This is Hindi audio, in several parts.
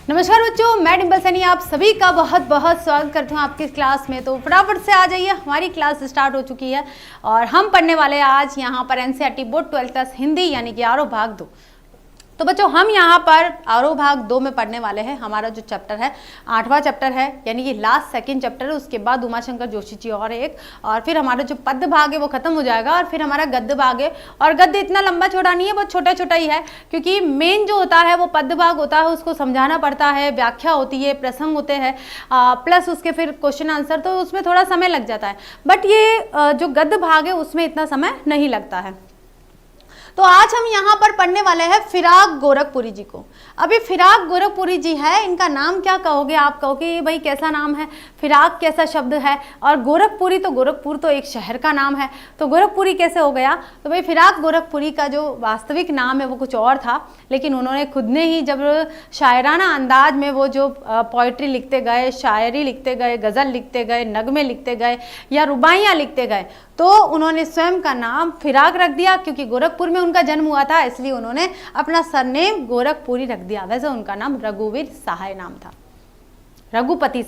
नमस्कार बच्चों, मैं डिम्पल सैनी आप सभी का बहुत बहुत स्वागत करती हूँ आपकी क्लास में। तो फटाफट से आ जाइए, हमारी क्लास स्टार्ट हो चुकी है और हम पढ़ने वाले हैं आज यहाँ पर NCERT board 12th class Hindi यानी कि आरोह भाग 2। तो बच्चों हम यहाँ पर आरोह भाग 2 में पढ़ने वाले हैं। हमारा जो चैप्टर है 8वां चैप्टर है यानी कि लास्ट सेकंड चैप्टर है। उसके बाद उमाशंकर जोशी जी और फिर हमारा जो पद्य भाग है वो खत्म हो जाएगा और फिर हमारा गद्य भाग है। और गद्य इतना लंबा छोटा नहीं है, बहुत छोटा छोटा ही है, क्योंकि मेन जो होता है वो पद्य भाग होता है, उसको समझाना पड़ता है, व्याख्या होती है, प्रसंग होते हैं, प्लस उसके फिर क्वेश्चन आंसर, तो उसमें थोड़ा समय लग जाता है। बट ये जो गद्य भाग है उसमें इतना समय नहीं लगता है। तो आज हम यहाँ पर पढ़ने वाले हैं फिराक गोरखपुरी जी को। अभी फिराक गोरखपुरी जी है, इनका नाम क्या कहोगे? आप कहोगे ये भाई कैसा नाम है, फिराक कैसा शब्द है, और गोरखपुरी, तो गोरखपुर तो एक शहर का नाम है, तो गोरखपुरी कैसे हो गया? तो भाई फिराक गोरखपुरी का जो वास्तविक नाम है वो कुछ और था, लेकिन उन्होंने खुद ने ही जब शायराना अंदाज में वो जो पोइट्री लिखते गए, शायरी लिखते गए, गज़ल लिखते गए, नगमे लिखते गए या रुबाइयाँ लिखते गए, तो उन्होंने स्वयं का नाम फिराक रख दिया। क्योंकि गोरखपुर में उनका जन्म हुआ था, इसलिए उन्होंने अपना सरनेम गोरखपुरी रख दिया। वैसे उनका नाम रघुवीर सहाय नाम था, रघुपति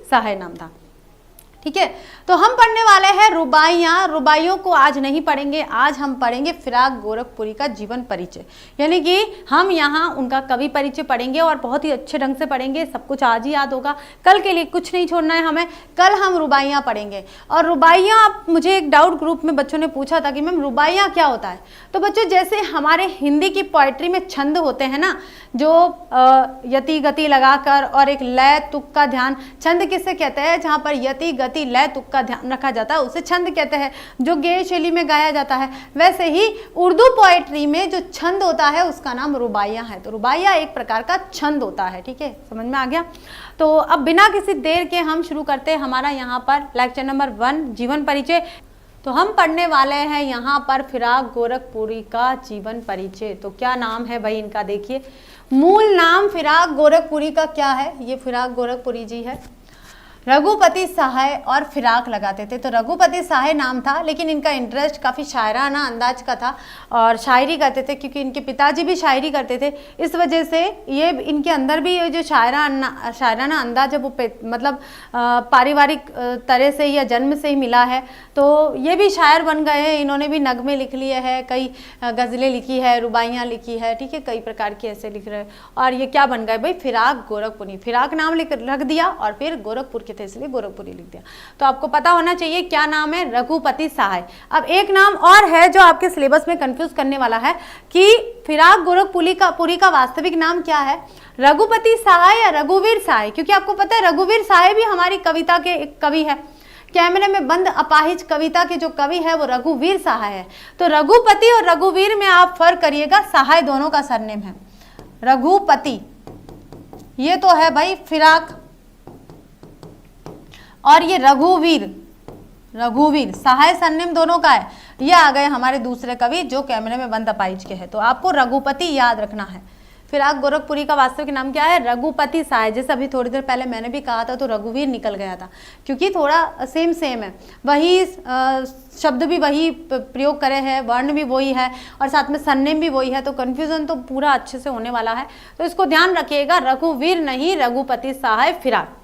सहाय नाम था। ठीक है, तो हम पढ़ने वाले हैं रुबाइयाँ। रुबाइयों को आज नहीं पढ़ेंगे, आज हम पढ़ेंगे फिराक गोरखपुरी का जीवन परिचय, यानी कि हम यहाँ उनका कवि परिचय पढ़ेंगे और बहुत ही अच्छे ढंग से पढ़ेंगे। सब कुछ आज ही याद होगा, कल के लिए कुछ नहीं छोड़ना है हमें। कल हम रुबाइयाँ पढ़ेंगे। और रुबाइयाँ, मुझे एक डाउट ग्रुप में बच्चों ने पूछा था कि मैम रुबाइयाँ क्या होता है? तो बच्चों जैसे हमारे हिंदी की पोइट्री में छंद होते हैं ना, जो यति गति लगाकर और एक लय तुक का ध्यान, छंद किसे कहते हैं? जहाँ पर यति गति लय तुक का ध्यान रखा जाता है उसे छंद कहते हैं, जो गेय शैली में गाया जाता है। वैसे ही उर्दू पोएट्री में जो छंद होता है उसका नाम रुबाइयाँ है। तो रुबाइयाँ एक प्रकार का छंद होता है। ठीक है, समझ में आ गया? तो अब बिना किसी देर के हम शुरू करते हैं हमारा यहाँ पर लेक्चर नंबर 1 जीवन परिचय। तो हम पढ़ने वाले हैं यहाँ पर फिराक गोरखपुरी का जीवन परिचय। तो क्या नाम है भाई इनका? देखिए, मूल नाम फिराक गोरखपुरी का क्या है? ये फिराक गोरखपुरी जी है। रघुपति सहाय और फिराक लगाते थे, तो रघुपति सहाय नाम था, लेकिन इनका इंटरेस्ट काफ़ी शायराना अंदाज का था और शायरी करते थे, क्योंकि इनके पिताजी भी शायरी करते थे। इस वजह से ये इनके अंदर भी ये जो शायराना अंदाज है वो मतलब पारिवारिक तरह से या जन्म से ही मिला है। तो ये भी शायर बन गए हैं, इन्होंने भी नगमे लिख लिए हैं, कई गज़लें लिखी है, रुबाइयाँ लिखी है। ठीक है, कई प्रकार की ऐसे लिख रहे हैं। और ये क्या बन गए भाई? फिराक गोरखपुरी। फिराक नाम रख दिया और फिर गोरखपुर थे इसलिए गोरखपुरी लिख दिया। तो आपको पता होना चाहिए क्या नाम है? रघुपति सहाय। अब एक नाम और है जो आपके सिलेबस में कंफ्यूज करने वाला है कि फिराक गोरखपुरी का वास्तविक नाम क्या है, रघुपति सहाय या रघुवीर सहाय? क्योंकि आपको पता है रघुवीर सहाय भी हमारी कविता के एक कवि है। कैमरे में बंद अपाहिज कविता के जो कवि है वो रघुवीर सहाय है। तो रघुपति और रघुवीर में आप फर्क करिएगा, सहाय दोनों का सरनेम है। रघुपति ये तो है भाई फिराक, और ये रघुवीर सहाय सरनेम दोनों का है। ये आ गए हमारे दूसरे कवि जो कैमरे में बंद अपाहिज के हैं। तो आपको रघुपति याद रखना है। फिराक गोरखपुरी का वास्तविक नाम क्या है? रघुपति सहाय। जैसे अभी थोड़ी देर पहले मैंने भी कहा था, तो रघुवीर निकल गया था, क्योंकि थोड़ा सेम है, वही शब्द भी वही प्रयोग करे हैं, वर्ण भी वही है और साथ में सरनेम भी वही है। तो कन्फ्यूजन तो पूरा अच्छे से होने वाला है, तो इसको ध्यान रखिएगा, रघुवीर नहीं, रघुपति सहाय फिराक।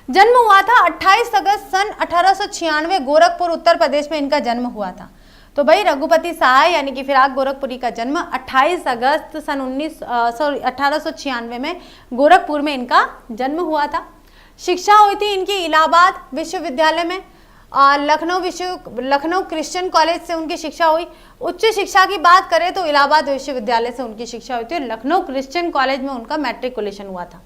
जन्म हुआ था 28 अगस्त सन 1896, गोरखपुर उत्तर प्रदेश में इनका जन्म हुआ था। तो भाई रघुपति सहाय यानी कि फिराक गोरखपुरी का जन्म 28 अगस्त सन 1896 में गोरखपुर में इनका जन्म हुआ था। शिक्षा हुई थी इनकी इलाहाबाद विश्वविद्यालय में और लखनऊ क्रिश्चियन कॉलेज से उनकी शिक्षा हुई। उच्च शिक्षा की बात करें तो इलाहाबाद विश्वविद्यालय से उनकी शिक्षा हुई थी। लखनऊ क्रिश्चियन कॉलेज में उनका मैट्रिकुलेशन हुआ था।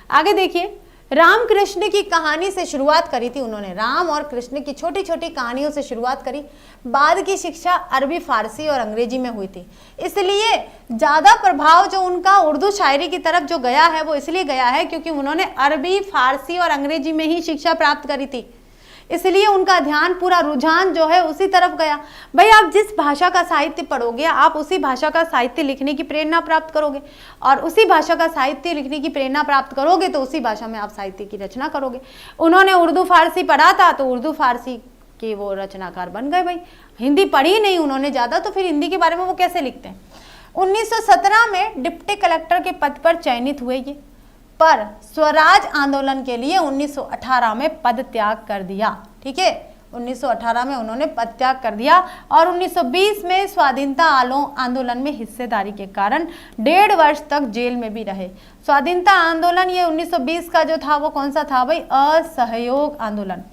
आगे देखिए, रामकृष्ण की कहानी से शुरुआत करी थी उन्होंने। राम और कृष्ण की छोटी छोटी कहानियों से शुरुआत करी। बाद की शिक्षा अरबी, फारसी और अंग्रेजी में हुई थी। इसलिए ज़्यादा प्रभाव जो उनका उर्दू शायरी की तरफ जो गया है वो इसलिए गया है क्योंकि उन्होंने अरबी, फारसी और अंग्रेजी में ही शिक्षा प्राप्त करी थी। इसलिए उनका ध्यान, पूरा रुझान जो है उसी तरफ गया। भाई आप जिस भाषा का साहित्य पढ़ोगे आप उसी भाषा का साहित्य लिखने की प्रेरणा प्राप्त करोगे, और उसी भाषा का साहित्य लिखने की प्रेरणा प्राप्त करोगे तो उसी भाषा में आप साहित्य की रचना करोगे। उन्होंने उर्दू फारसी पढ़ा था तो उर्दू फारसी के वो रचनाकार बन गए। भाई हिंदी पढ़ी नहीं उन्होंने ज़्यादा, तो फिर हिंदी के बारे में वो कैसे लिखते हैं? 1917 में डिप्टी कलेक्टर के पद पर चयनित हुए ये, पर स्वराज आंदोलन के लिए 1918 में पद त्याग कर दिया। ठीक है, 1918 में उन्होंने पद त्याग कर दिया और 1920 में स्वाधीनता आंदोलन में हिस्सेदारी के कारण 1.5 वर्ष तक जेल में भी रहे। स्वाधीनता आंदोलन ये 1920 का जो था वो कौन सा था भाई? असहयोग आंदोलन।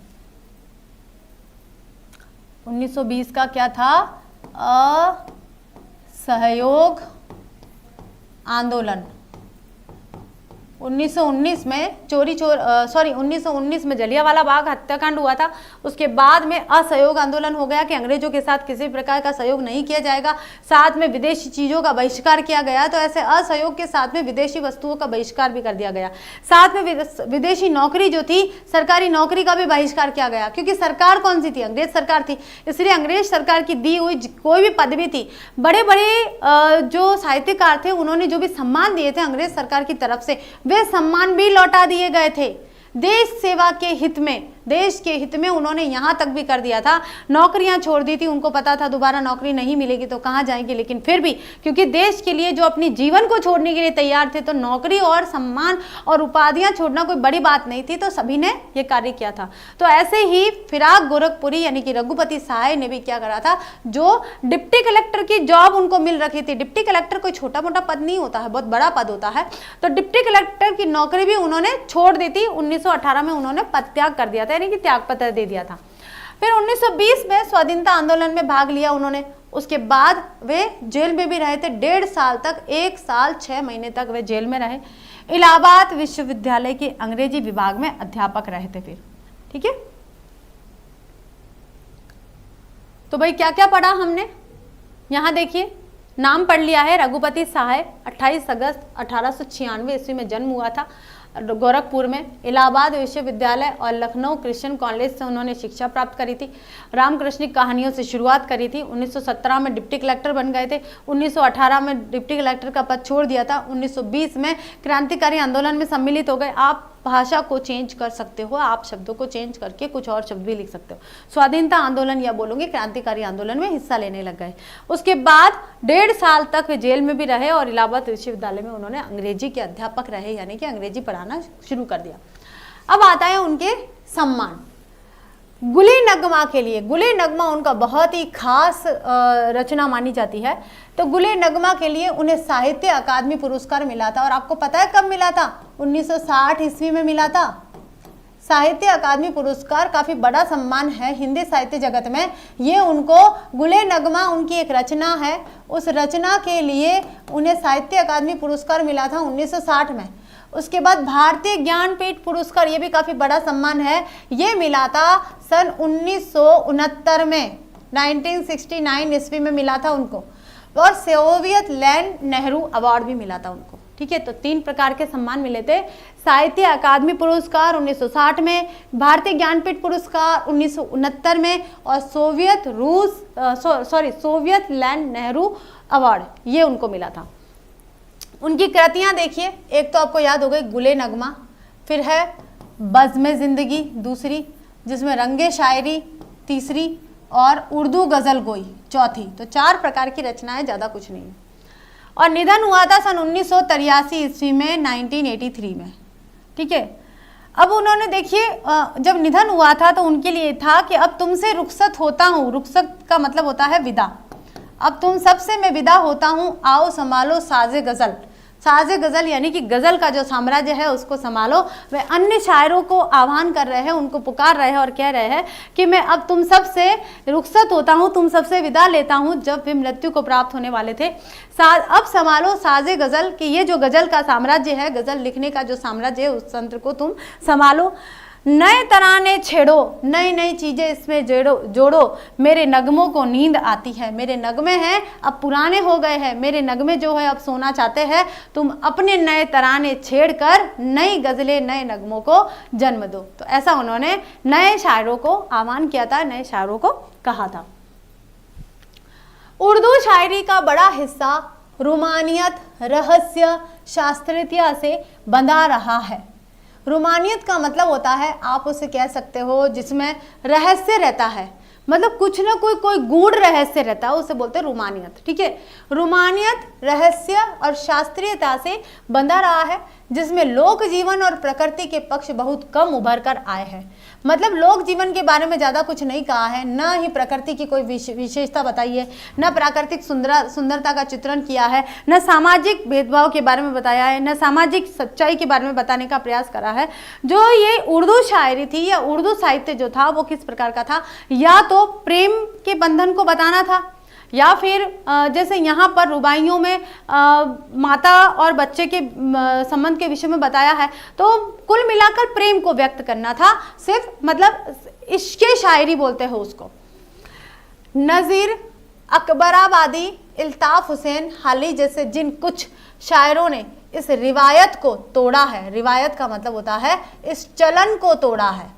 1920 का क्या था? असहयोग आंदोलन। 1919 में 1919 में जलियांवाला बाग हत्याकांड हुआ था। उसके बाद में असहयोग आंदोलन हो गया कि अंग्रेजों के साथ किसी प्रकार का सहयोग नहीं किया जाएगा, साथ में विदेशी चीज़ों का बहिष्कार किया गया। तो ऐसे असहयोग के साथ में विदेशी वस्तुओं का बहिष्कार भी कर दिया गया, साथ में विदेशी नौकरी जो थी, सरकारी नौकरी का भी बहिष्कार किया गया, क्योंकि सरकार कौन सी थी? अंग्रेज सरकार थी। इसलिए अंग्रेज सरकार की दी हुई कोई भी पदवी थी, बड़े बड़े जो साहित्यकार थे उन्होंने जो भी सम्मान दिए थे अंग्रेज सरकार की तरफ से, वे सम्मान भी लौटा दिए गए थे। देश सेवा के हित में, देश के हित में उन्होंने यहाँ तक भी कर दिया था, नौकरियां छोड़ दी थी। उनको पता था दोबारा नौकरी नहीं मिलेगी तो कहाँ जाएंगे, लेकिन फिर भी क्योंकि देश के लिए जो अपनी जीवन को छोड़ने के लिए तैयार थे, तो नौकरी और सम्मान और उपाधियां छोड़ना कोई बड़ी बात नहीं थी, तो सभी ने ये कार्य किया था। तो ऐसे ही फिराक गोरखपुरी यानी कि रघुपति सहाय ने भी क्या करा था? जो डिप्टी कलेक्टर की जॉब उनको मिल रखी थी, डिप्टी कलेक्टर कोई छोटा मोटा पद नहीं होता है, बहुत बड़ा पद होता है, तो डिप्टी कलेक्टर की नौकरी भी उन्होंने छोड़ दी थी। 1918 में उन्होंने पद त्याग कर दिया था, यानी कि त्यागपत्र दे दिया था। फिर 1920 में स्वाधीनता आंदोलन में भाग लिया उन्होंने। उसके बाद वे जेल में भी रहे थे 1.5 साल तक, 1 साल 6 महीने तक वे जेल में रहे। इलाहाबाद विश्वविद्यालय के अंग्रेजी विभाग में अध्यापक रहे थे फिर। ठीक है, तो भाई क्या क्या पढ़ा हमने? यहाँ देखिए, नाम पढ़ लिया है रघुपति सहाय। 28 अगस्त 1896 ईस्वी में जन्म हुआ था गोरखपुर में। इलाहाबाद विश्वविद्यालय और लखनऊ क्रिश्चियन कॉलेज से उन्होंने शिक्षा प्राप्त करी थी। रामकृष्णिक कहानियों से शुरुआत करी थी। 1917 में डिप्टी कलेक्टर बन गए थे। 1918 में डिप्टी कलेक्टर का पद छोड़ दिया था। 1920 में क्रांतिकारी आंदोलन में सम्मिलित हो गए। आप भाषा को चेंज कर सकते हो, आप शब्दों को चेंज करके कुछ और शब्द भी लिख सकते हो। स्वाधीनता आंदोलन या बोलोगे क्रांतिकारी आंदोलन में हिस्सा लेने लग गए। उसके बाद 1.5 साल तक वे जेल में भी रहे और इलाहाबाद विश्वविद्यालय में उन्होंने अंग्रेजी के अध्यापक रहे, यानी कि अंग्रेजी पढ़ाना शुरू कर दिया। अब आता है उनके सम्मान। गुली नगमा के लिए, गुली नगमा उनका बहुत ही खास रचना मानी जाती है। तो गुली नगमा के लिए उन्हें साहित्य अकादमी पुरस्कार मिला था। और आपको पता है कब मिला था? 1960 ईस्वी में मिला था। साहित्य अकादमी पुरस्कार काफ़ी बड़ा सम्मान है हिंदी साहित्य जगत में। ये उनको गुले नगमा उनकी एक रचना है, उस रचना के लिए उन्हें साहित्य अकादमी पुरस्कार मिला था 1960 में। उसके बाद भारतीय ज्ञानपीठ पुरस्कार, ये भी काफ़ी बड़ा सम्मान है, ये मिला था सन 1969 में, 1969 ईस्वी में मिला था उनको। और सोवियत लैंड नेहरू अवार्ड भी मिला था उनको। ठीक है, तो 3 प्रकार के सम्मान मिले थे। साहित्य अकादमी पुरस्कार 1960 में, भारतीय ज्ञानपीठ पुरस्कार 1969 में, और सोवियत लैंड नेहरू अवार्ड ये उनको मिला था। उनकी कृतियाँ देखिए, एक तो आपको याद हो गई गुले नगमा, फिर है बज़्म ज़िंदगी दूसरी, जिसमें रंगे शायरी तीसरी, और उर्दू गज़ल गोई चौथी। तो 4 प्रकार की रचनाएं, ज़्यादा कुछ नहीं है। और निधन हुआ था सन 1983 ईस्वी में, 1983 में। ठीक है, अब उन्होंने देखिए जब निधन हुआ था तो उनके लिए था कि अब तुमसे रुखसत होता हूँ। रुखसत का मतलब होता है विदा। अब तुम सबसे मैं विदा होता हूँ, आओ संभालो साजे गज़ल। साजे गज़ल यानी कि गज़ल का जो साम्राज्य है उसको संभालो। वे अन्य शायरों को आह्वान कर रहे हैं, उनको पुकार रहे हैं और कह रहे हैं कि मैं अब तुम सबसे रुखसत होता हूँ, तुम सबसे विदा लेता हूँ, जब वे मृत्यु को प्राप्त होने वाले थे। अब संभालो साजे गज़ल, कि ये जो गज़ल का साम्राज्य है, गज़ल लिखने का जो साम्राज्य है, उस तंत्र को तुम संभालो। नए तराने छेड़ो, नई नई चीज़ें इसमें जोड़ो। मेरे नगमों को नींद आती है। मेरे नगमे हैं अब पुराने हो गए हैं, मेरे नगमे जो है अब सोना चाहते हैं। तुम अपने नए तराने छेड़कर नई गज़लें, नए नगमों को जन्म दो। तो ऐसा उन्होंने नए शायरों को आह्वान किया था, नए शायरों को कहा था। उर्दू शायरी का बड़ा हिस्सा रोमानियत, रहस्य, शास्त्रीयता से बंधा रहा है। रोमानियत का मतलब होता है, आप उसे कह सकते हो जिसमें रहस्य रहता है, मतलब कुछ ना कोई गूढ़ रहस्य रहता है, उसे बोलते हैं रोमानियत। ठीक है, रोमानियत रहस्य और शास्त्रीयता से बंधा रहा है, जिसमें लोक जीवन और प्रकृति के पक्ष बहुत कम उभर कर आए हैं। मतलब लोक जीवन के बारे में ज़्यादा कुछ नहीं कहा है, न ही प्रकृति की कोई विशेषता बताई है, न प्राकृतिक सुंदरता का चित्रण किया है, न सामाजिक भेदभाव के बारे में बताया है, न सामाजिक सच्चाई के बारे में बताने का प्रयास करा है। जो ये उर्दू शायरी थी या उर्दू साहित्य जो था वो किस प्रकार का था, या तो प्रेम के बंधन को बताना था, या फिर जैसे यहाँ पर रुबाइयों में माता और बच्चे के संबंध के विषय में बताया है, तो कुल मिलाकर प्रेम को व्यक्त करना था सिर्फ, मतलब इश्क़े शायरी बोलते हैं उसको। नज़ीर अकबराबादी, इल्ताफ़ हुसैन हाली जैसे जिन कुछ शायरों ने इस रिवायत को तोड़ा है, रिवायत का मतलब होता है इस चलन को तोड़ा है,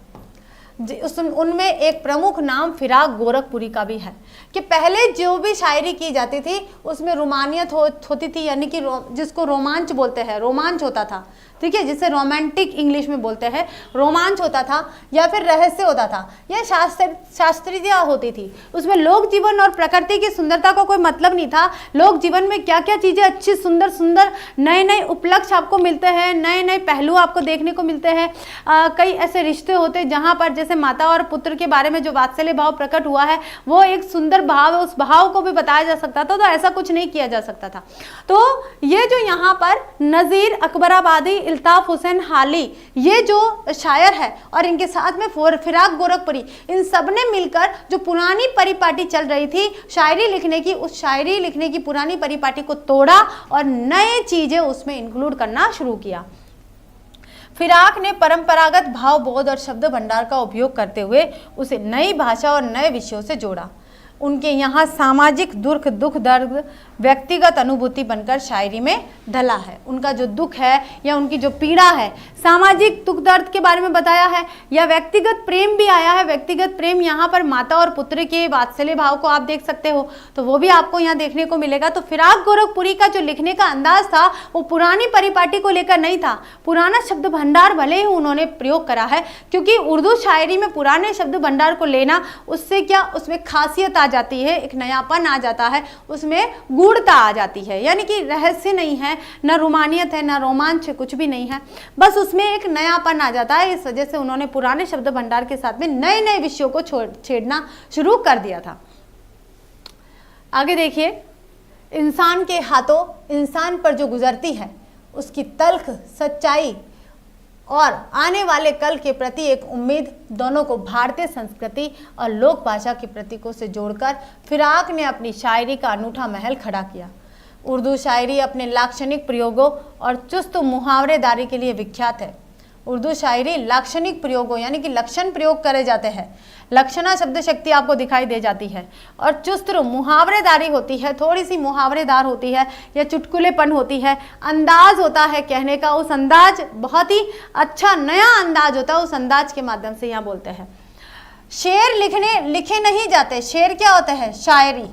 उनमें एक प्रमुख नाम फिराक गोरखपुरी का भी है कि पहले जो भी शायरी की जाती थी उसमें रोमानियत होती थी, यानी कि जिसको रोमांच बोलते हैं, रोमांच होता था। ठीक है, जिसे रोमांटिक इंग्लिश में बोलते हैं, रोमांच होता था, या फिर रहस्य होता था, या शास्त्रीयता होती थी। उसमें लोक जीवन और प्रकृति की सुंदरता का कोई मतलब नहीं था। लोक जीवन में क्या क्या चीज़ें अच्छी सुंदर सुंदर नए नए उपलक्ष्य आपको मिलते हैं, नए नए पहलू आपको देखने को मिलते हैं। कई ऐसे रिश्ते होते हैं जहाँ पर जैसे माता और पुत्र के बारे में जो वात्सल्य भाव प्रकट हुआ है वो एक सुंदर भाव है, उस भाव को भी बताया जा सकता था, तो ऐसा कुछ नहीं किया जा सकता था। तो ये जो यहाँ पर नज़ीर अकबराबादी, इल्ताफ़ हुसैन हाली, ये जो शायर है और इनके साथ में फिराक गोरखपुरी, इन सब ने मिलकर जो पुरानी परिपाटी चल रही थी शायरी लिखने की, उस शायरी लिखने की पुरानी परिपाटी को तोड़ा और नए चीज़ें उसमें इंक्लूड करना शुरू किया। फिराक ने परंपरागत भाव बोध और शब्द भंडार का उपयोग करते हुए उसे नई भाषा और नए विषयों से जोड़ा। उनके यहाँ सामाजिक दुख दर्द व्यक्तिगत अनुभूति बनकर शायरी में ढला है। उनका जो दुख है या उनकी जो पीड़ा है, सामाजिक दुख दर्द के बारे में बताया है, या व्यक्तिगत प्रेम भी आया है। व्यक्तिगत प्रेम यहाँ पर माता और पुत्र के वात्सल्य भाव को आप देख सकते हो, तो वो भी आपको यहाँ देखने को मिलेगा। तो फिराक गोरखपुरी का जो लिखने का अंदाज था वो पुरानी परिपाटी को लेकर नहीं था। पुराना शब्द भंडार भले ही उन्होंने प्रयोग करा है, क्योंकि उर्दू शायरी में पुराने शब्द भंडार को लेना, उससे क्या, उसमें खासियत आ जाती है, एक नयापन आ जाता है, उसमें गूढ़ता आ जाती है, यानी कि रहस्य नहीं है, न रोमानियत है, न रोमांच, कुछ भी नहीं है, बस उसमें एक नयापन आ जाता है। इस वजह से उन्होंने पुराने शब्द भंडार के साथ में नए नए विषयों को छेड़ना शुरू कर दिया था। आगे देखिए, इंसान के हाथों इंसान पर जो गुजरती है उसकी तल्ख सच्चाई और आने वाले कल के प्रति एक उम्मीद, दोनों को भारतीय संस्कृति और लोक भाषा के प्रतीकों से जोड़कर फिराक ने अपनी शायरी का अनूठा महल खड़ा किया। उर्दू शायरी अपने लाक्षणिक प्रयोगों और चुस्त मुहावरेदारी के लिए विख्यात है। उर्दू शायरी लाक्षणिक प्रयोगों यानी कि लक्षण प्रयोग करे जाते हैं, लक्षणा शब्द शक्ति आपको दिखाई दे जाती है, और चुस्त मुहावरेदारी होती है, थोड़ी सी मुहावरेदार होती है या चुटकुलेपन होती है, अंदाज होता है कहने का, उस अंदाज बहुत ही अच्छा नया अंदाज होता है, उस अंदाज के माध्यम से यहाँ बोलते हैं। शेर लिखे नहीं जाते, शेर क्या होता है, शायरी।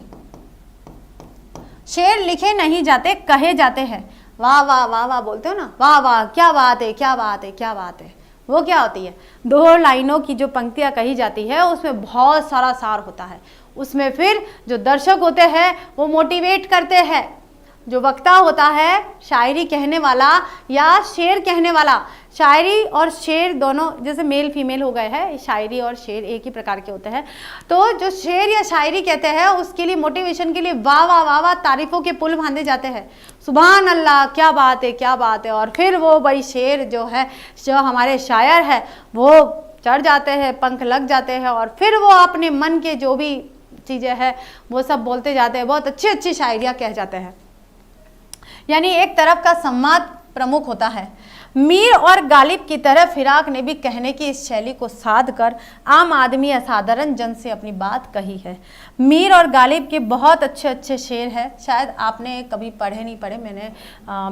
शेर लिखे नहीं जाते, कहे जाते हैं। वाह वाह वाह वाह बोलते हो ना, वाह वाह क्या बात है, क्या बात है, क्या बात है, वो क्या होती है, 2 लाइनों की जो पंक्तियां कही जाती है उसमें बहुत सारा सार होता है। उसमें फिर जो दर्शक होते हैं वो मोटिवेट करते हैं, जो वक्ता होता है, शायरी कहने वाला या शेर कहने वाला, शायरी और शेर दोनों जैसे मेल फीमेल हो गए हैं, शायरी और शेर एक ही प्रकार के होते हैं। तो जो शेर या शायरी कहते हैं उसके लिए मोटिवेशन के लिए वाह वाह वाह वाह तारीफों के पुल बांधे जाते हैं, सुभान अल्लाह क्या बात है, क्या बात है। और फिर वो भाई शेर जो है, जो हमारे शायर है, वो चढ़ जाते हैं, पंख लग जाते हैं, और फिर वो अपने मन के जो भी चीज़ें हैं वो सब बोलते जाते हैं, बहुत अच्छी अच्छी शायरियाँ कह जाते हैं। यानी एक तरफ का संवाद प्रमुख होता है। मीर और गालिब की तरह फिराक ने भी कहने की इस शैली को साध कर आम आदमी असाधारण जन से अपनी बात कही है। मीर और गालिब के बहुत अच्छे अच्छे शेर हैं, शायद आपने कभी पढ़े नहीं पढ़े, मैंने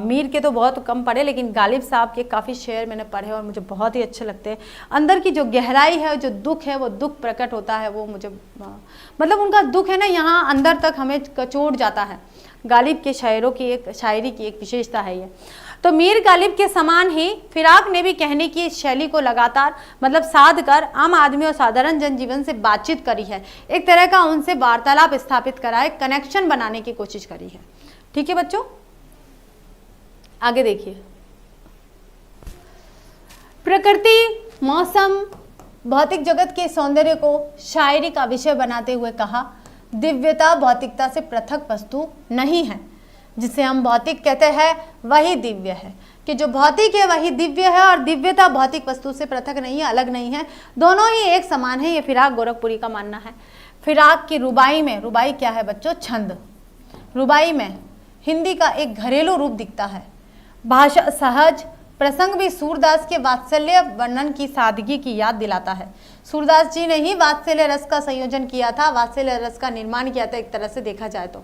मीर के तो बहुत कम पढ़े, लेकिन गालिब साहब के काफ़ी शेर मैंने पढ़े और मुझे बहुत ही अच्छे लगते हैं। अंदर की जो गहराई है, जो दुख है, वो दुख प्रकट होता है, वो मुझे मतलब उनका दुख है ना, यहाँ अंदर तक हमें कचोट जाता है। गालिब के शायरों की एक शायरी की एक विशेषता है ये। तो मीर गालिब के समान ही फिराक ने भी कहने की शैली को लगातार मतलब साध कर आम आदमी और साधारण जनजीवन से बातचीत करी है, एक तरह का उनसे वार्तालाप स्थापित करा है, कनेक्शन बनाने की कोशिश करी है। ठीक है बच्चों, आगे देखिए। प्रकृति, मौसम, भौतिक जगत के सौंदर्य को शायरी का विषय बनाते हुए कहा, दिव्यता भौतिकता से पृथक वस्तु नहीं है। जिसे हम भौतिक कहते हैं वही दिव्य है, कि जो भौतिक है वही दिव्य है, और दिव्यता भौतिक वस्तु से पृथक नहीं है, अलग नहीं है, दोनों ही एक समान है। ये फिराक गोरखपुरी का मानना है। फिराक की रुबाई में, रुबाई क्या है बच्चों? छंद। रुबाई में हिंदी का एक घरेलू रूप दिखता है। भाषा सहज, प्रसंग भी सूरदास के वात्सल्य वर्णन की सादगी की याद दिलाता है। सूरदास जी ने ही वात्सल्य रस का संयोजन किया था, वात्सल्य रस का निर्माण किया था एक तरह से देखा जाए तो।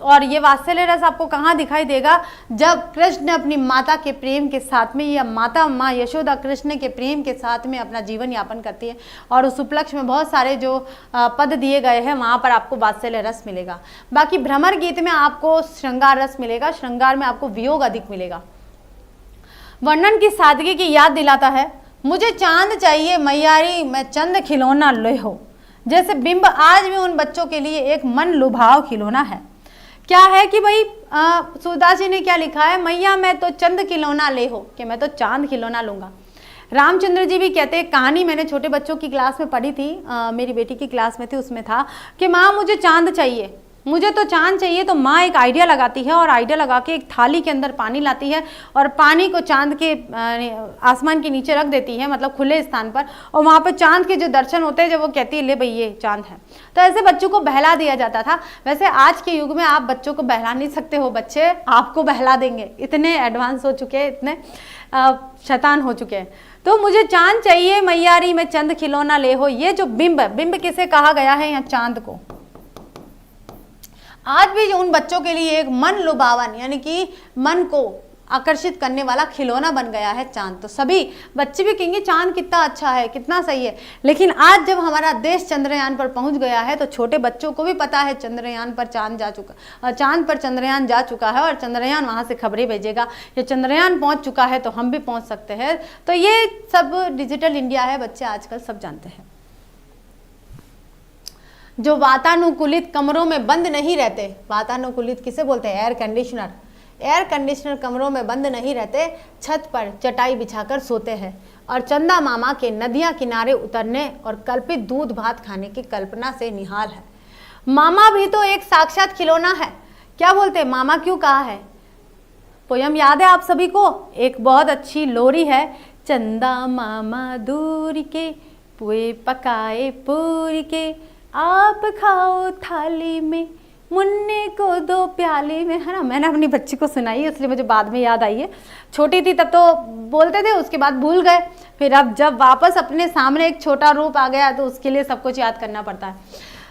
और ये वात्सल्य रस आपको कहाँ दिखाई देगा? जब कृष्ण अपनी माता के प्रेम के साथ में, या माता माँ यशोदा कृष्ण के प्रेम के साथ में अपना जीवन यापन करती है, और उस उपलक्ष्य में बहुत सारे जो पद दिए गए हैं वहाँ पर आपको वात्सल्य रस मिलेगा। बाकी भ्रमर गीत में आपको श्रृंगार रस मिलेगा, श्रृंगार में आपको वियोग अधिक मिलेगा। वर्णन की सादगी की याद दिलाता है। मुझे चांद चाहिए मैयारी, मैं चंद खिलौना ले हो। जैसे बिंब आज भी उन बच्चों के लिए एक मन लुभाव खिलौना है। क्या है कि भाई सूरदास जी ने क्या लिखा है? मैया मैं तो चंद खिलौना ले हो, कि मैं तो चांद खिलौना लूंगा। रामचंद्र जी भी कहते हैं, कहानी मैंने छोटे बच्चों की क्लास में पढ़ी थी, मेरी बेटी की क्लास में थी, उसमें था कि माँ मुझे चांद चाहिए, मुझे तो चांद चाहिए। तो माँ एक आइडिया लगाती है, और आइडिया लगा के एक थाली के अंदर पानी लाती है, और पानी को चांद के आसमान के नीचे रख देती है, मतलब खुले स्थान पर, और वहाँ पर चांद के जो दर्शन होते हैं, जब वो कहती है ले भाई ये चांद है। तो ऐसे बच्चों को बहला दिया जाता था। वैसे आज के युग में आप बच्चों को बहला नहीं सकते हो, बच्चे आपको बहला देंगे, इतने एडवांस हो चुके हैं, इतने शैतान हो चुके हैं। तो मुझे चांद चाहिए मैयारी, मैं चंद खिलौना ले हो। ये जो बिंब, बिंब किसे कहा गया है? यहाँ चांद को। आज भी उन बच्चों के लिए एक मन लुभावन, यानी कि मन को आकर्षित करने वाला खिलौना बन गया है चांद। तो सभी बच्चे भी कहेंगे चांद कितना अच्छा है, कितना सही है। लेकिन आज जब हमारा देश चंद्रयान पर पहुंच गया है, तो छोटे बच्चों को भी पता है चंद्रयान पर चांद जा चुका, चांद पर चंद्रयान जा चुका है, और चंद्रयान वहां से खबरें भेजेगा, या चंद्रयान पहुंच चुका है तो हम भी पहुंच सकते हैं। तो ये सब डिजिटल इंडिया है, बच्चे आजकल सब जानते हैं। जो वातानुकूलित कमरों में बंद नहीं रहते, वातानुकूलित किसे बोलते हैं? Air conditioner. एयर कंडीशनर कमरों में बंद नहीं रहते, छत पर चटाई बिछाकर सोते हैं, और चंदा मामा के नदियां किनारे उतरने और कल्पित दूध भात खाने की कल्पना से निहाल है। मामा भी तो एक साक्षात खिलौना है। क्या बोलते हैं? मामा क्यों कहा है? पोयम याद है आप सभी को? एक बहुत अच्छी लोरी है, चंदा मामा दूर के पुए पकाए पूरी के, आप खाओ थाली में मुन्ने को दो प्याली में, है ना। मैंने अपनी बच्ची को सुनाई इसलिए मुझे बाद में याद आई है। छोटी थी तब तो बोलते थे, उसके बाद भूल गए, फिर अब जब वापस अपने सामने एक छोटा रूप आ गया तो उसके लिए सब कुछ याद करना पड़ता है।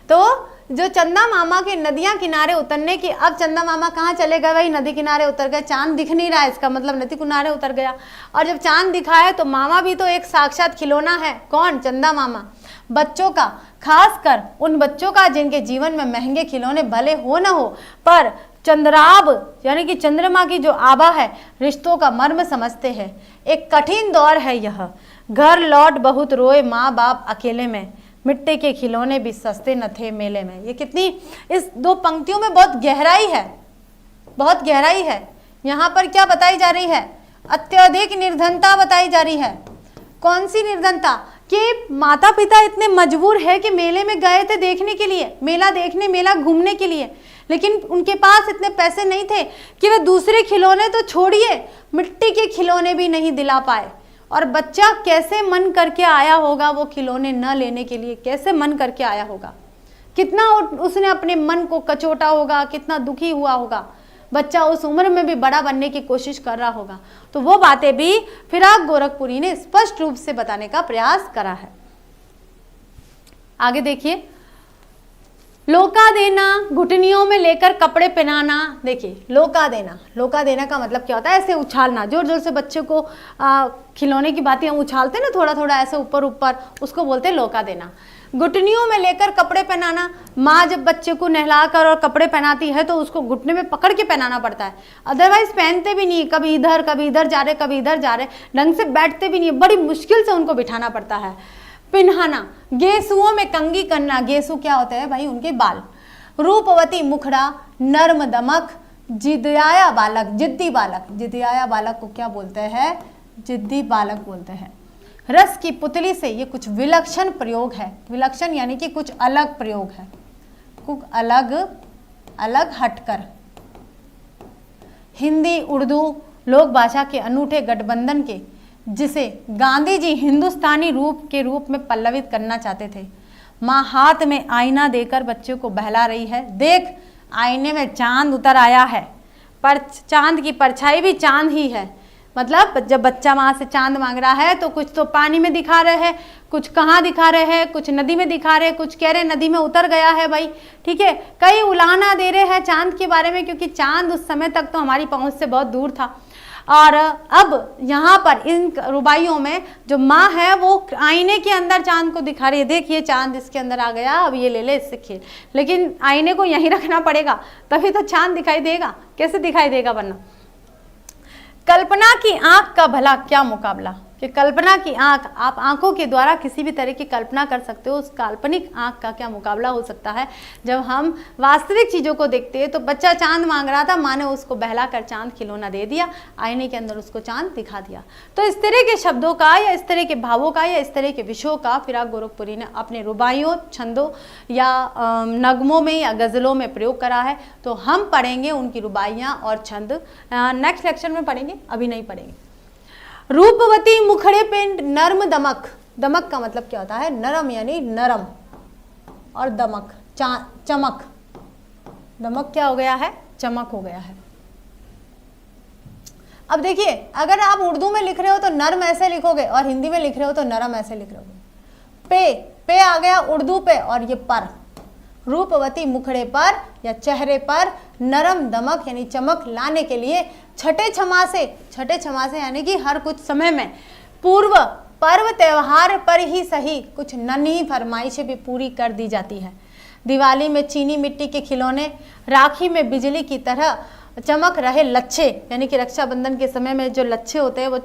तो जो चंदा मामा के नदियां किनारे उतरने की, अब चंदा मामा कहाँ चले गए? वही नदी किनारे उतर गए। चांद दिख नहीं रहा है, इसका मतलब नदी किनारे उतर गया। और जब चांद दिखा है तो मामा भी तो एक साक्षात खिलौना है। कौन? चंदा मामा। बच्चों का, खासकर उन बच्चों का जिनके जीवन में महंगे खिलौने भले हो न हो, पर चंद्राब यानी कि चंद्रमा की जो आभा है, रिश्तों का मर्म समझते हैं। एक कठिन दौर है यह, घर लौट बहुत रोए माँ बाप अकेले में, मिट्टी के खिलौने भी सस्ते न थे मेले में। ये कितनी, इस दो पंक्तियों में बहुत गहराई है, बहुत गहराई है। यहाँ पर क्या बताई जा रही है? अत्यधिक निर्धनता बताई जा रही है। कौन सी निर्धनता? कि माता पिता इतने मजबूर है कि मेले में गए थे देखने के लिए, मेला देखने, मेला घूमने के लिए, लेकिन उनके पास इतने पैसे नहीं थे कि वे दूसरे खिलौने तो छोड़िए, मिट्टी के खिलौने भी नहीं दिला पाए। और बच्चा कैसे मन करके आया होगा वो खिलौने न लेने के लिए, कैसे मन करके आया होगा, कितना उसने अपने मन को कचोटा होगा, कितना दुखी हुआ होगा। बच्चा उस उम्र में भी बड़ा बनने की कोशिश कर रहा होगा। तो वो बातें भी फिराक गोरखपुरी ने स्पष्ट रूप से बताने का प्रयास करा है। आगे देखिए, लोका देना, घुटनियों में लेकर कपड़े पहनाना। देखिए, लोका देना, लोका देना का मतलब क्या होता है? ऐसे उछालना, जोर जोर से बच्चे को खिलौने की बातें हम उछालते हैं ना, थोड़ा थोड़ा ऐसे ऊपर ऊपर, उसको बोलते हैं लोका देना। घुटनियों में लेकर कपड़े पहनाना, माँ जब बच्चे को नहलाकर और कपड़े पहनाती है तो उसको घुटने में पकड़ के पहनाना पड़ता है, अदरवाइज पहनते भी नहीं, कभी इधर जा रहे कभी इधर जा रहे, ढंग से बैठते भी नहीं, बड़ी मुश्किल से उनको बिठाना पड़ता है। पिन्हाना, गेसुओं में कंघी करना, गेसु क्या होता है भाई, उनके बाल। रूपवती मुखड़ा, नर्म दमक, जिद्दिया बालक, जिद्दी बालक, जिद्दिया बालक को क्या बोलते हैं, जिद्दी बालक बोलते हैं। रस की पुतली से, ये कुछ विलक्षण प्रयोग है, विलक्षण यानी कि कुछ अलग प्रयोग है, कुछ अलग अलग हटकर। हिंदी उर्दू लोक भाषा के अनूठे गठबंधन के, जिसे गांधी जी हिंदुस्तानी रूप के रूप में पल्लवित करना चाहते थे। माँ हाथ में आईना देकर बच्चे को बहला रही है, देख आईने में चांद उतर आया है, पर चांद की परछाई भी चांद ही है। मतलब जब बच्चा माँ से चांद मांग रहा है तो कुछ तो पानी में दिखा रहे हैं, कुछ कहाँ दिखा रहे हैं, कुछ नदी में दिखा रहे हैं, कुछ कह रहे नदी में उतर गया है भाई, ठीक है। कई उलाहना दे रहे हैं चांद के बारे में, क्योंकि चांद उस समय तक तो हमारी पहुँच से बहुत दूर था। और अब यहाँ पर इन रुबाइयों में जो माँ है वो आईने के अंदर चांद को दिखा रही है, देखिए चांद इसके अंदर आ गया, अब ये ले ले इससे खेल, लेकिन आईने को यहीं रखना पड़ेगा तभी तो चांद दिखाई देगा, कैसे दिखाई देगा वरना। कल्पना की आंख का भला क्या मुकाबला, कि कल्पना की आंख, आप आंखों के द्वारा किसी भी तरह की कल्पना कर सकते हो, उस काल्पनिक आंख का क्या मुकाबला हो सकता है जब हम वास्तविक चीज़ों को देखते हैं। तो बच्चा चांद मांग रहा था, माँ ने उसको बहला कर चांद खिलौना दे दिया, आईने के अंदर उसको चांद दिखा दिया। तो इस तरह के शब्दों का या इस तरह के भावों का या इस तरह के विषयों का फिराक गोरखपुरी ने अपने रुबाइयों, छंदों या नगमों में या गज़लों में प्रयोग करा है। तो हम पढ़ेंगे उनकी रुबाइयाँ और छंद नेक्स्ट लेक्चर में पढ़ेंगे, अभी नहीं पढ़ेंगे। रूपवती मुखड़े पे नर्म दमक, दमक का मतलब क्या होता है, नरम यानी नरम, और दमक चमक, दमक क्या हो गया है, चमक हो गया है। अब देखिए अगर आप उर्दू में लिख रहे हो तो नर्म ऐसे लिखोगे और हिंदी में लिख रहे हो तो नरम ऐसे लिख रहे हो। पे आ गया उर्दू पे और ये पर, रूपवती मुखड़े पर या चेहरे पर नरम दमक यानी चमक लाने के लिए छठे छमा से यानी कि हर कुछ समय में पूर्व पर्व त्योहार पर ही सही कुछ नन्ही फरमाइशें भी पूरी कर दी जाती है। दिवाली में चीनी मिट्टी के खिलौने, राखी में बिजली की तरह चमक रहे लच्छे, यानी कि रक्षाबंधन के समय में जो लच्छे होते हैं वो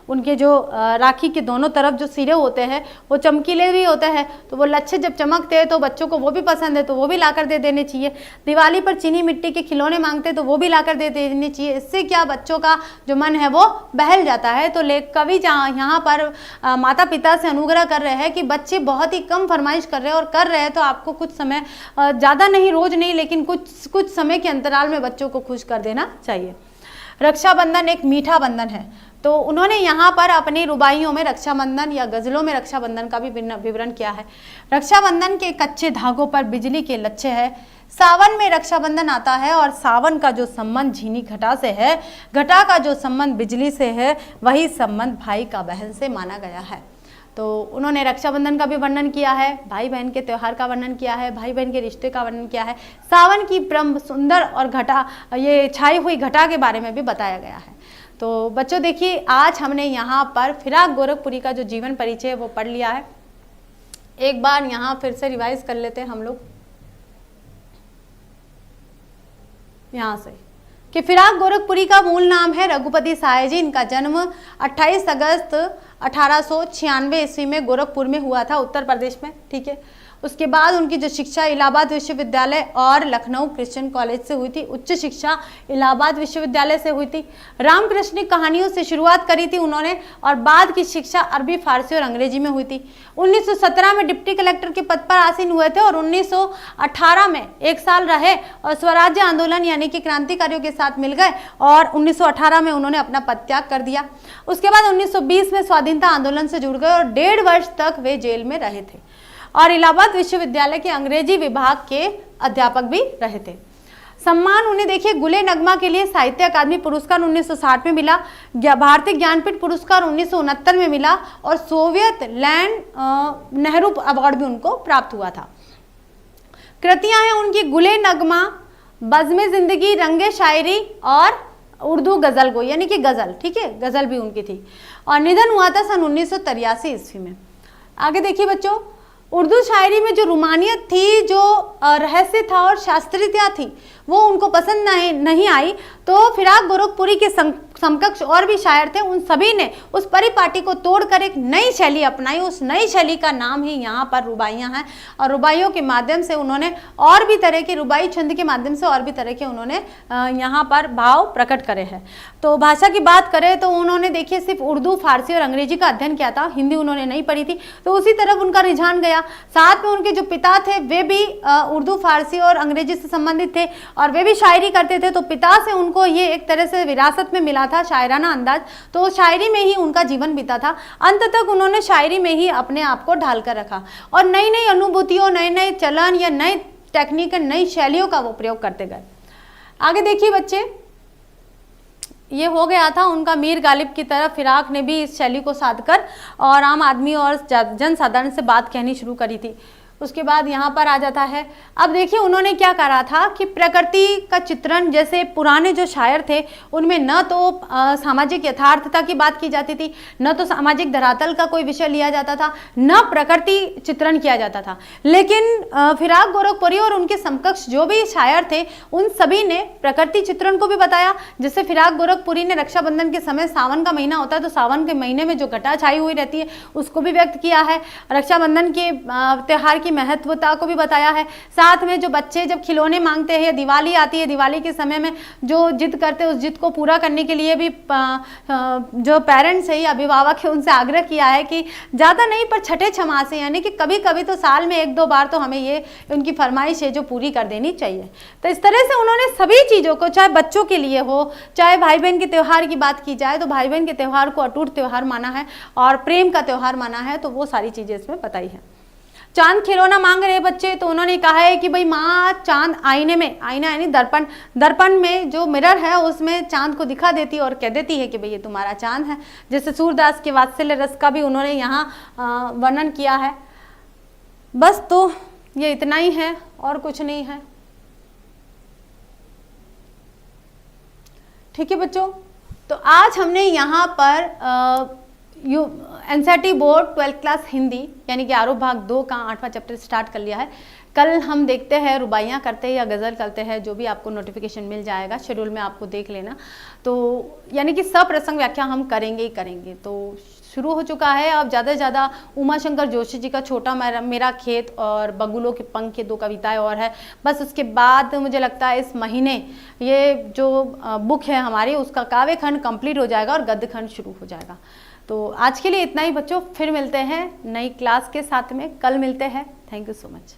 उनके जो राखी के दोनों तरफ जो सिरे होते हैं वो चमकीले भी होते हैं, तो वो लच्छे जब चमकते हैं तो बच्चों को वो भी पसंद है, तो वो भी लाकर दे देने चाहिए। दिवाली पर चीनी मिट्टी के खिलौने मांगते हैं तो वो भी लाकर दे देने चाहिए। इससे क्या बच्चों का जो मन है वो बहल जाता है। तो कवि यहाँ पर माता पिता से अनुग्रह कर रहे हैं कि बच्चे बहुत ही कम फरमाइश कर रहे हैं, और कर रहे हैं तो आपको कुछ समय, ज़्यादा नहीं, रोज नहीं, लेकिन कुछ समय के अंतराल में बच्चों को खुश कर देना चाहिए। रक्षाबंधन एक मीठा बंधन है, तो उन्होंने यहाँ पर अपनी रुबाइयों में रक्षाबंधन या गजलों में रक्षाबंधन का भी विवरण किया है। रक्षाबंधन के कच्चे धागों पर बिजली के लच्छे है। सावन में रक्षाबंधन आता है और सावन का जो संबंध झीनी घटा से है, घटा का जो संबंध बिजली से है, वही संबंध भाई का बहन से माना गया है। तो उन्होंने रक्षाबंधन का भी वर्णन किया है, भाई बहन के त्यौहार का वर्णन किया है, भाई बहन के रिश्ते का वर्णन किया है, सावन की ब्रह्म सुंदर और घटा, ये छाई हुई घटा के बारे में भी बताया गया है। तो बच्चों देखिए आज हमने यहाँ पर फिराक गोरखपुरी का जो जीवन परिचय है वो पढ़ लिया है। एक बार यहाँ फिर से रिवाइज कर लेते हैं हम लोग यहाँ से कि फिराक गोरखपुरी का मूल नाम है रघुपति साय जी। इनका जन्म 28 अगस्त 1896 ईस्वी में गोरखपुर में हुआ था, उत्तर प्रदेश में, ठीक है। उसके बाद उनकी जो शिक्षा इलाहाबाद विश्वविद्यालय और लखनऊ क्रिश्चियन कॉलेज से हुई थी। उच्च शिक्षा इलाहाबाद विश्वविद्यालय से हुई थी। रामकृष्णिक कहानियों से शुरुआत करी थी उन्होंने, और बाद की शिक्षा अरबी, फारसी और अंग्रेजी में हुई थी। 1917 में डिप्टी कलेक्टर के पद पर आसीन हुए थे और 1918 में 1 साल रहे और स्वराज्य आंदोलन यानी कि क्रांतिकारियों के साथ मिल गए और 1918 में उन्होंने अपना पद त्याग कर दिया। उसके बाद 1920 में स्वाधीनता आंदोलन से जुड़ गए और 1.5 वर्ष तक वे जेल में रहे थे और इलाहाबाद विश्वविद्यालय के अंग्रेजी विभाग के अध्यापक भी रहे थे। सम्मान उन्हें देखिए गुले नगमा के लिए साहित्य अकादमी पुरस्कार 1960 में मिला, भारतीय ज्ञानपीठ पुरस्कार 1969 में मिला और सोवियत लैंड नेहरू अवार्ड भी उनको प्राप्त हुआ था। कृतियां हैं उनकी गुले नगमा, बज़्म जिंदगी, रंगे शायरी और उर्दू गजल गो यानी कि गजल, ठीक है, गजल भी उनकी थी और निधन हुआ था सन 1983 ईस्वी में। आगे देखिए बच्चों, उर्दू शायरी में जो रूमानियत थी, जो रहस्य था और शास्त्रीयता थी, वो उनको पसंद नहीं आई। तो फिराक गोरखपुरी के समकक्ष और भी शायर थे, उन सभी ने उस परिपाटी को तोड़कर एक नई शैली अपनाई। उस नई शैली का नाम ही यहाँ पर रुबाइयाँ हैं, और रुबाइयों के माध्यम से उन्होंने और भी तरह के रुबाई छंद के माध्यम से और भी तरह के उन्होंने यहाँ पर भाव प्रकट करे हैं। तो भाषा की बात करें तो उन्होंने देखिए सिर्फ उर्दू, फारसी और अंग्रेजी का अध्ययन किया था, हिंदी उन्होंने नहीं पढ़ी थी, तो उसी तरफ उनका रुझान गया। साथ में उनके जो पिता थे वे भी उर्दू, फारसी और अंग्रेजी से संबंधित थे और वे भी शायरी करते थे, तो पिता से उनको ये एक तरह से विरासत में मिला था शायराना अंदाज, तो शायरी में ही उनका जीवन बीता था। अंत तक उन्होंने शायरी में ही अपने आप को ढाल कर रखा और नई नई अनुभूतियों, नए नए चलन या नई टेक्निक, नई शैलियों का वो प्रयोग करते गए। आगे देखिए बच्चे, ये हो गया था उनका मीर गालिब की तरफ। फिराक ने भी इस शैली को साध कर और आम आदमी और जनसाधारण से बात कहनी शुरू करी थी। उसके बाद यहाँ पर आ जाता है, अब देखिए उन्होंने क्या करा था कि प्रकृति का चित्रण, जैसे पुराने जो शायर थे उनमें न तो सामाजिक यथार्थता की बात की जाती थी, न तो सामाजिक धरातल का कोई विषय लिया जाता था, न प्रकृति चित्रण किया जाता था। लेकिन फिराक गोरखपुरी और उनके समकक्ष जो भी शायर थे उन सभी ने प्रकृति चित्रण को भी बताया। जैसे फिराक गोरखपुरी ने रक्षाबंधन के समय, सावन का महीना होता है तो सावन के महीने में जो घटा छाई हुई रहती है उसको भी व्यक्त किया है, रक्षाबंधन के त्यौहार की महत्वता को भी बताया है। साथ में जो बच्चे जब खिलौने मांगते हैं, दिवाली आती है, दिवाली के समय में जो जिद करते हैं उस जिद को पूरा करने के लिए भी जो पेरेंट्स है या अभिभावक है उनसे आग्रह किया है कि ज़्यादा नहीं पर छठे छमासे, यानी कि कभी कभी तो साल में 1-2 बार तो हमें ये उनकी फरमाइश है जो पूरी कर देनी चाहिए। तो इस तरह से उन्होंने सभी चीज़ों को, चाहे बच्चों के लिए हो, चाहे भाई बहन के त्यौहार की बात की जाए तो भाई बहन के त्यौहार को अटूट त्यौहार माना है और प्रेम का त्यौहार माना है, तो वो सारी चीज़ें इसमें बताई है। चांद खिलौना मांग रहे बच्चे, तो उन्होंने कहा है कि भाई माँ चांद आईने में, आईना यानी दर्पण में जो मिरर है उसमें चांद को दिखा देती है और कह देती है कि भाई ये तुम्हारा चांद है। जैसे सूरदास के वात्सल्य रस का भी उन्होंने यहाँ वर्णन किया है। बस तो ये इतना ही है और कुछ नहीं है। ठीक है बच्चों, तो आज हमने यहाँ पर NCERT board 12th class Hindi यानी कि आरोप भाग 2 का 8वां चैप्टर स्टार्ट कर लिया है। कल हम देखते हैं रुबाइयाँ करते हैं या गज़ल करते हैं, जो भी आपको नोटिफिकेशन मिल जाएगा शेड्यूल में, आपको देख लेना। तो यानी कि सप्रसंग व्याख्या हम करेंगे ही करेंगे। तो शुरू हो चुका है। अब ज़्यादा से ज़्यादा उमा शंकर जोशी जी का छोटा मेरा खेत और बगुलों के पंख के 2 कविताएं और है। बस उसके बाद मुझे लगता है इस महीने ये जो बुक है हमारी उसका काव्य खंड कंप्लीट हो जाएगा और गद्य खंड शुरू हो जाएगा। तो आज के लिए इतना ही बच्चों, फिर मिलते हैं नई क्लास के साथ में, कल मिलते हैं। Thank you so much.